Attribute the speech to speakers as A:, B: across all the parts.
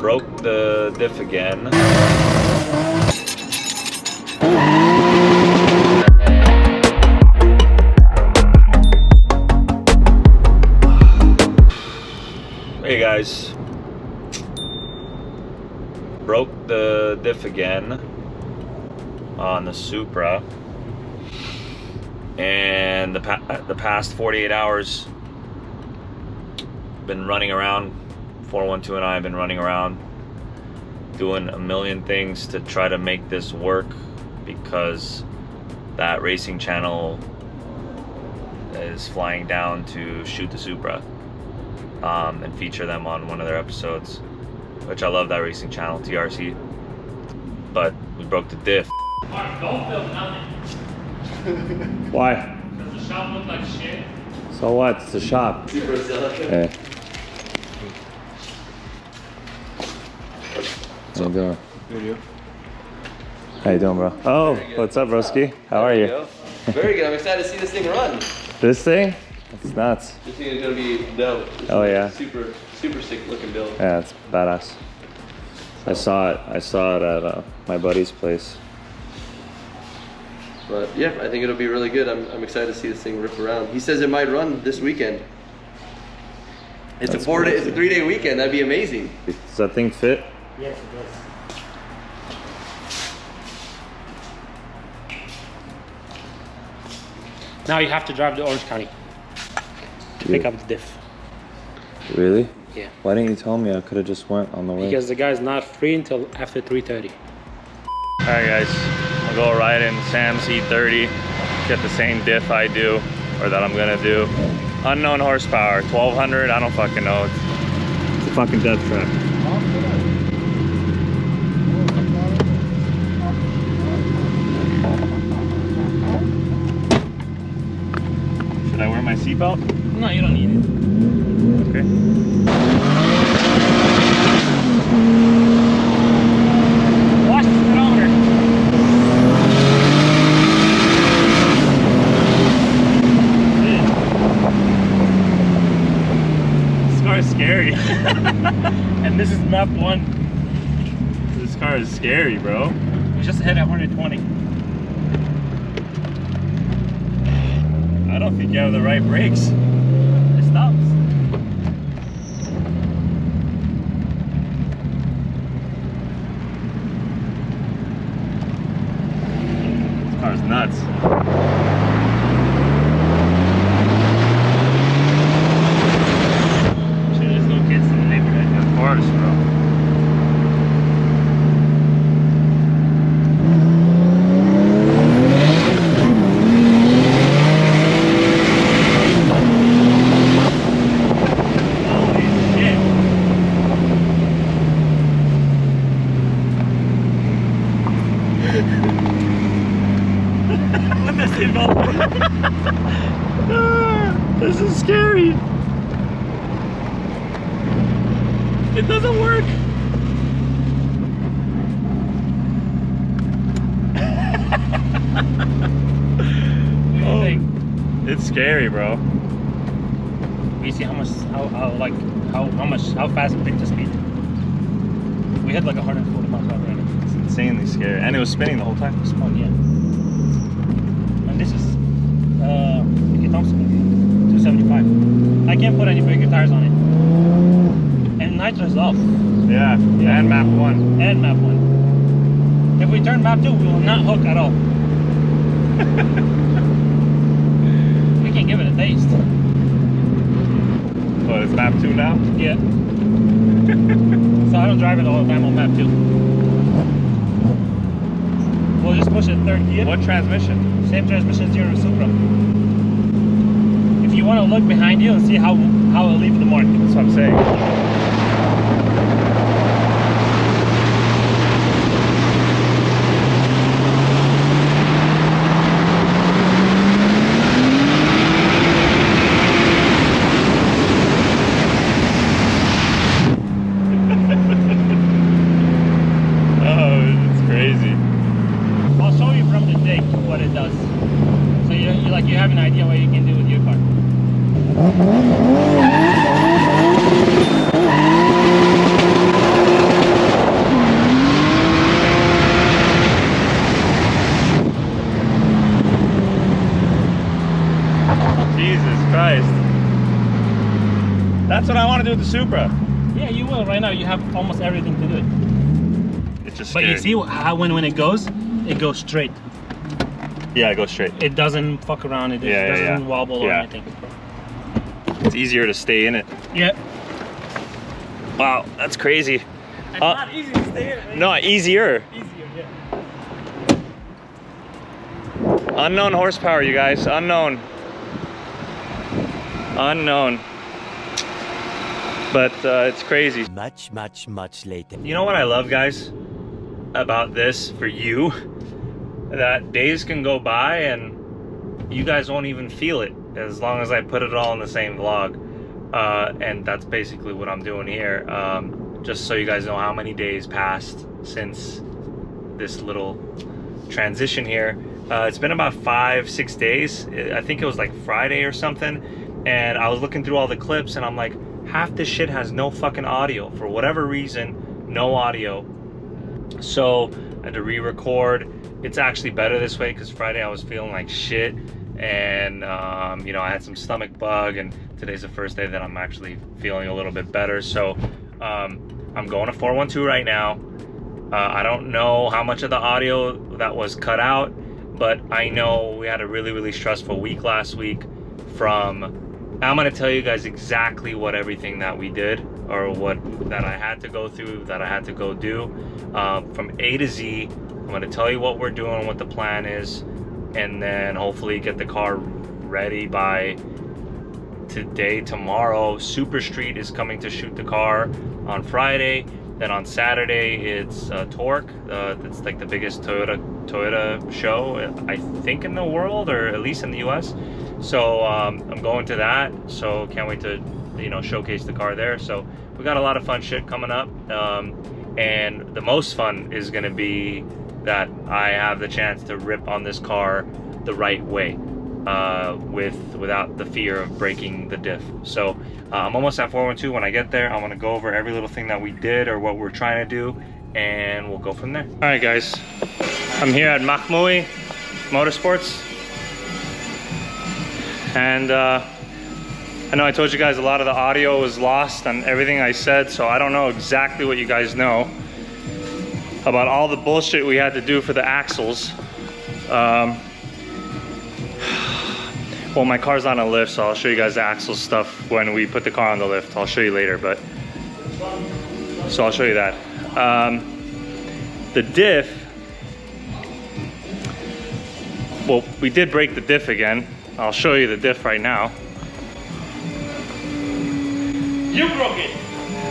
A: Broke the diff again. Hey guys, broke the diff again on the Supra, and the past 48 hours been running around. 412 and I have been running around doing a million things to try to make this work, because that racing channel is flying down to shoot the Supra and feature them on one of their episodes, which I love that racing channel, TRC. But we broke the diff.
B: Mark, don't film nothing.
C: Why?
B: Does the shop look like shit?
C: So what? It's a shop. Hey. How you doing?
D: Good.
C: How you doing, bro? Oh, what's up, broski? How are you?
D: Very good. I'm excited to see this thing run.
C: This thing? It's nuts.
D: This thing is gonna be dope.
C: Oh yeah.
D: Super sick looking build.
C: Yeah, it's badass. I saw it at my buddy's place.
D: But yeah, I think it'll be really good. I'm excited to see this thing rip around. He says it might run this weekend. It's
C: That's
D: a 4-day,
C: crazy.
D: it's a 3-day weekend. That'd be amazing.
C: Does that thing fit?
B: Yes, it does. Now you have to drive to Orange County to pick up the diff.
C: Really?
B: Yeah.
C: Why didn't you tell me? I could have just went on the way.
B: Because the guy's not free until after 3:30.
A: Alright guys, I'm gonna go ride in Sam's E30, get the same diff I do, or that I'm gonna do. Unknown horsepower, 1200, I don't fucking know. It's a fucking death trap. Should I wear my seatbelt?
B: No, you don't need it.
A: Okay.
B: Watch the speedometer.
A: This car is scary.
B: And this is map 1.
A: This car is scary, bro.
B: We just hit at 120.
A: I don't think you have the right brakes.
B: It stops.
A: This car's nuts.
B: Sure, there's no kids in the neighborhood.
A: Of course, bro. This is scary. It doesn't work.
B: What do you think?
A: It's scary, bro.
B: You see how fast it picked the speed? We had like 140 miles per hour.
A: It's insanely scary. And it was spinning the whole time.
B: Oh yeah. And this is Mickey Thompson 275. I can't put any bigger tires on it. And nitro's off.
A: Yeah, and map 1.
B: And map 1. If we turn map 2, we will not hook at all. We can give it a taste.
A: Oh, it's map 2 now?
B: Yeah. So I don't drive it all the time on map 2. We'll just push it 3rd gear.
A: What transmission?
B: Same transmission as your Supra. If you want to look behind you and see how it leaves the mark.
A: That's what I'm saying.
B: You have an idea what you can do with your car.
C: That's what I want to do with the Supra.
B: Yeah, you will. Right now, you have almost everything to do it.
C: It's just
B: But you
C: scary.
B: see how when it goes straight.
C: Yeah, it goes straight.
B: It doesn't fuck around. It doesn't wobble or
C: Yeah.
B: anything.
C: It's easier to stay in it.
B: Yeah.
C: Wow, that's crazy.
B: It's not easy to stay in it.
C: No, easier.
B: Easier, yeah.
C: Unknown horsepower, you guys. Unknown. Unknown. But it's crazy.
E: Much later.
A: You know what I love, guys, about this for you? That days can go by and you guys won't even feel it as long as I put it all in the same vlog. And that's basically what I'm doing here. Just so you guys know how many days passed since this little transition here. It's been about 5-6 days. I think it was like Friday or something. And I was looking through all the clips and I'm like, half this shit has no fucking audio. For whatever reason, no audio. So I had to re-record. It's actually better this way because Friday I was feeling like shit. And you know, I had some stomach bug, and today's the first day that I'm actually feeling a little bit better. So I'm going to 412 right now. I don't know how much of the audio that was cut out, but I know we had a really stressful week last week. I'm gonna tell you guys exactly what everything that we did, or that I had to go through, that I had to go do, from A to Z. I'm gonna tell you what we're doing, what the plan is, and then hopefully get the car ready by today, tomorrow. Super Street is coming to shoot the car on Friday. Then on Saturday, it's Torque. It's like the biggest Toyota show, I think, in the world, or at least in the US. So I'm going to that. So can't wait to, you know, showcase the car there. So we got a lot of fun shit coming up. And the most fun is gonna be that I have the chance to rip on this car the right way, without the fear of breaking the diff. So I'm almost at 412. When I get there, I'm gonna go over every little thing that we did or what we're trying to do, and we'll go from there. All right, guys, I'm here at Mahmoui Motorsports, and I know I told you guys a lot of the audio was lost on everything I said, so I don't know exactly what you guys know about all the bullshit we had to do for the axles. Well, my car's on a lift, so I'll show you guys the axle stuff when we put the car on the lift. I'll show you later, but so I'll show you that. The diff, well, we did break the diff again. I'll show you the diff right now.
B: You broke it.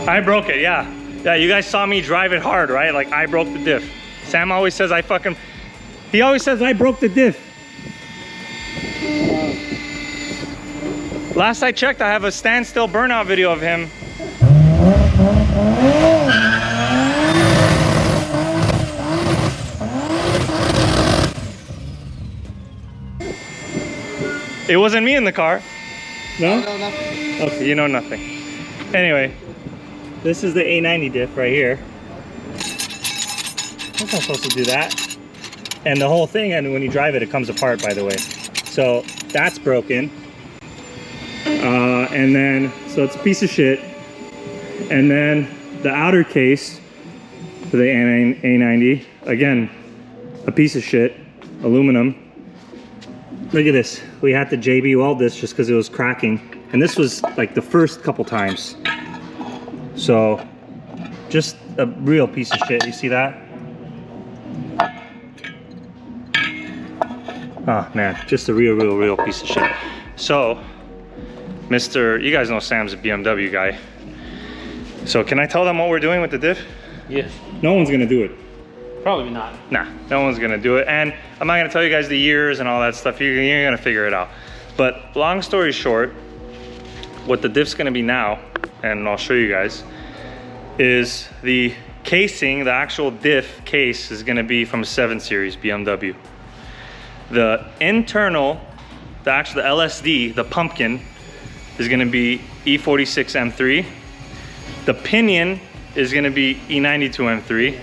C: I broke it, yeah. Yeah, you guys saw me drive it hard, right? Like, I broke the diff. Sam always says he always says I broke the diff. Last I checked, I have a standstill burnout video of him. It wasn't me in the car. No?
D: No, nothing.
C: Okay, you know nothing. Anyway, this is the A90 diff right here. It's not supposed to do that. And the whole thing, and when you drive it, it comes apart, by the way. So that's broken. And then, so it's a piece of shit. And then the outer case for the A90, again, a piece of shit, aluminum. Look at this. We had to JB weld this just because it was cracking. And this was like the first couple times. So just a real piece of shit. You see that? Oh man, just a real piece of shit. So, you guys know Sam's a BMW guy. So can I tell them what we're doing with the diff?
B: Yes.
C: No one's gonna do it.
B: Probably not.
C: Nah, no one's gonna do it. And I'm not gonna tell you guys the years and all that stuff. You're gonna figure it out. But long story short, what the diff's gonna be now, and I'll show you guys, is the casing, the actual diff case is gonna be from a 7 Series BMW. The internal, the LSD, the pumpkin, is gonna be E46 M3. The pinion is gonna be E92 M3.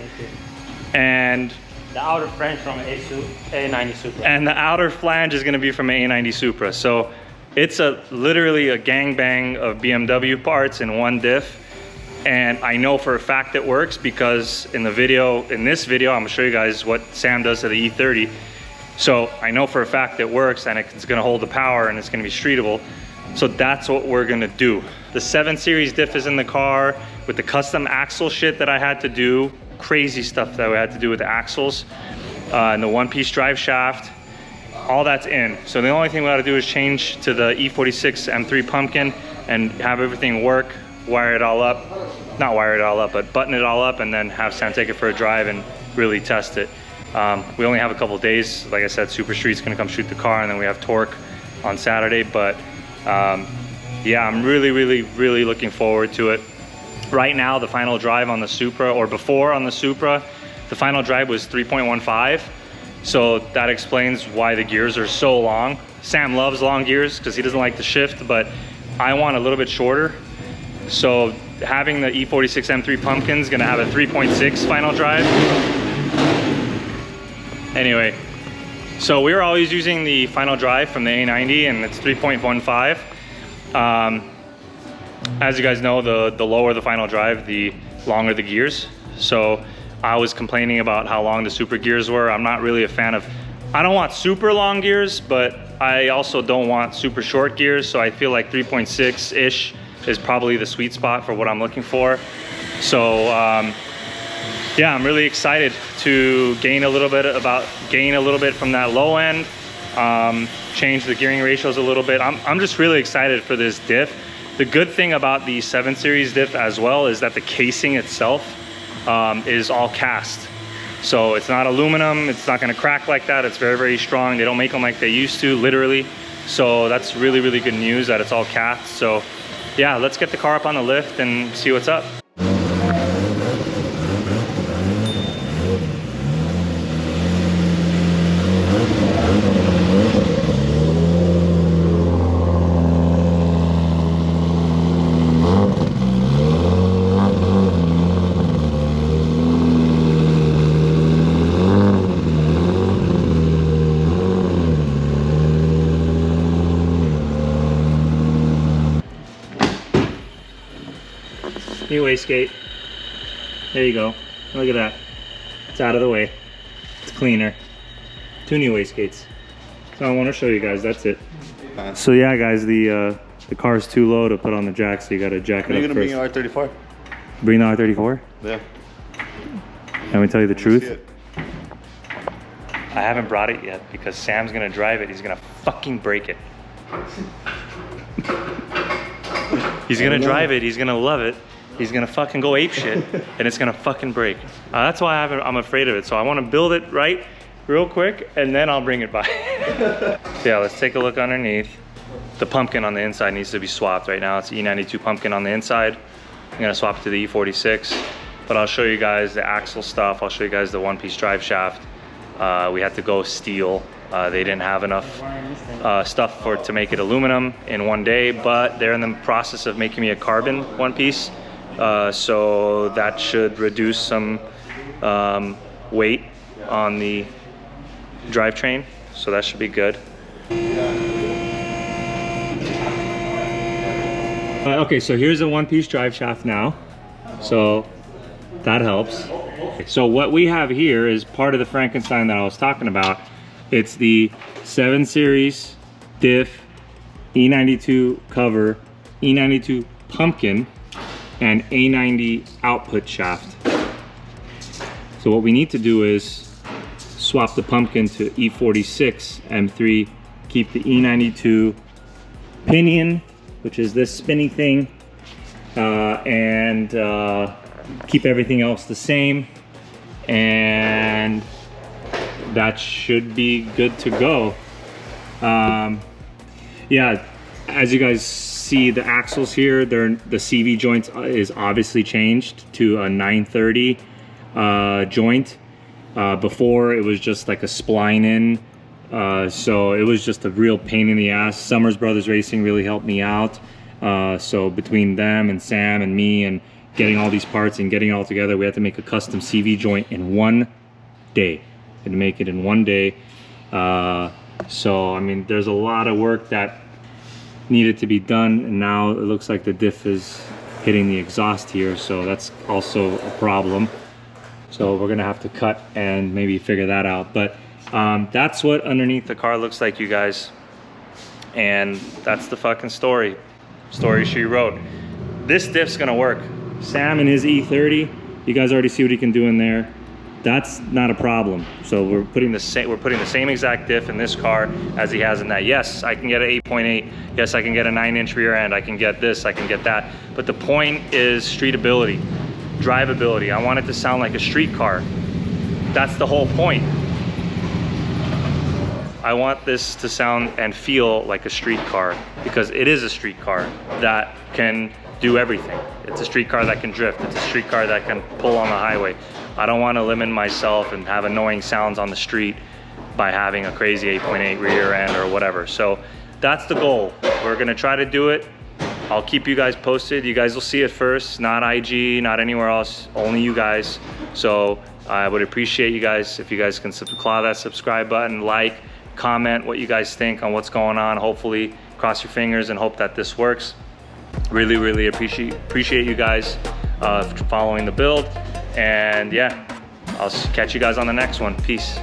C: And
B: the outer flange from A90 Supra.
C: And the outer flange is gonna be from A90 Supra. So It's literally a gangbang of BMW parts in one diff. And I know for a fact it works because in this video, I'm gonna show you guys what Sam does to the E30. So I know for a fact it works and it's gonna hold the power and it's gonna be streetable. So that's what we're gonna do. The 7 Series diff is in the car with the custom axle shit that I had to do. Crazy stuff that we had to do with the axles and the one-piece drive shaft. All that's in. So the only thing we gotta do is change to the E46 M3 pumpkin and have everything work, wire it all up. Not wire it all up, but button it all up and then have Sam take it for a drive and really test it. We only have a couple days. Like I said, Super Street's gonna come shoot the car and then we have Torque on Saturday. But yeah, I'm really looking forward to it. Right now, the final drive on the Supra, or before on the Supra, the final drive was 3.15. So that explains why the gears are so long. Sam loves long gears because he doesn't like to shift, but I want a little bit shorter. So having the E46 M3 pumpkin is gonna have a 3.6 final drive. Anyway, so we were always using the final drive from the A90 and it's 3.15. As you guys know, the lower the final drive, the longer the gears. So I was complaining about how long the Super gears were. I'm not really a fan of, I don't want super long gears, but I also don't want super short gears. So I feel like 3.6-ish is probably the sweet spot for what I'm looking for. So yeah, I'm really excited to gain a little bit from that low end, change the gearing ratios a little bit. I'm just really excited for this diff. The good thing about the 7 Series diff as well is that the casing itself is all cast. So it's not aluminum, it's not gonna crack like that. It's very strong. They don't make them like they used to, literally. So that's really good news that it's all cast. So yeah, let's get the car up on the lift and see what's up. New wastegate. There you go. Look at that. It's out of the way. It's cleaner. 2 new wastegates. So I want to show you guys. That's it. So yeah, guys, the car is too low to put on the jack, so you got to jack it up. Are you gonna bring your R34? Bring the R34? Yeah. Let me tell you the truth. I haven't brought it yet because Sam's gonna drive it. He's gonna fucking break it. He's gonna drive it. He's gonna love it. He's gonna fucking go ape shit, and it's gonna fucking break. That's why I'm afraid of it. So I want to build it right, real quick, and then I'll bring it by. Yeah, let's take a look underneath. The pumpkin on the inside needs to be swapped. Right now, it's E92 pumpkin on the inside. I'm gonna swap it to the E46, but I'll show you guys the axle stuff. I'll show you guys the one-piece drive shaft. We had to go steel. They didn't have enough stuff to make it aluminum in one day, but they're in the process of making me a carbon one-piece. So that should reduce some weight on the drivetrain, so that should be good. Okay, so here's a one-piece drive shaft now, so that helps. So what we have here is part of the Frankenstein that I was talking about. It's the 7 Series diff, E92 cover, E92 pumpkin, and A90 output shaft. So what we need to do is swap the pumpkin to E46 M3, keep the E92 pinion, which is this spinny thing, and keep everything else the same, and that should be good to go. Yeah, as you guys see, the axles here, the CV joint is obviously changed to a 930 joint. Before it was just like a spline in, so it was just a real pain in the ass. Summers Brothers Racing really helped me out. So between them and Sam and me and getting all these parts and getting it all together, we had to make a custom CV joint in one day. And make it in one day. So I mean, there's a lot of work that needed to be done, and now it looks like the diff is hitting the exhaust here, so that's also a problem. So we're gonna have to cut and maybe figure that out. But that's what underneath the car looks like, you guys. And that's the fucking story she wrote. This diff's gonna work. Sam and his E30, you guys already see what he can do in there. That's not a problem. So we're putting the same exact diff in this car as he has in that. Yes, I can get an 8.8. Yes, I can get a 9-inch rear end. I can get this, I can get that. But the point is streetability, drivability. I want it to sound like a street car. That's the whole point. I want this to sound and feel like a street car, because it is a street car that can do everything. It's a street car that can drift. It's a street car that can pull on the highway. I don't want to limit myself and have annoying sounds on the street by having a crazy 8.8 rear end or whatever. So that's the goal. We're gonna try to do it. I'll keep you guys posted. You guys will see it first, not IG, not anywhere else, only you guys. So I would appreciate you guys if you guys can claw that subscribe button, like, comment what you guys think on what's going on. Hopefully, cross your fingers and hope that this works. Really appreciate you guys following the build. And yeah, I'll catch you guys on the next one. Peace.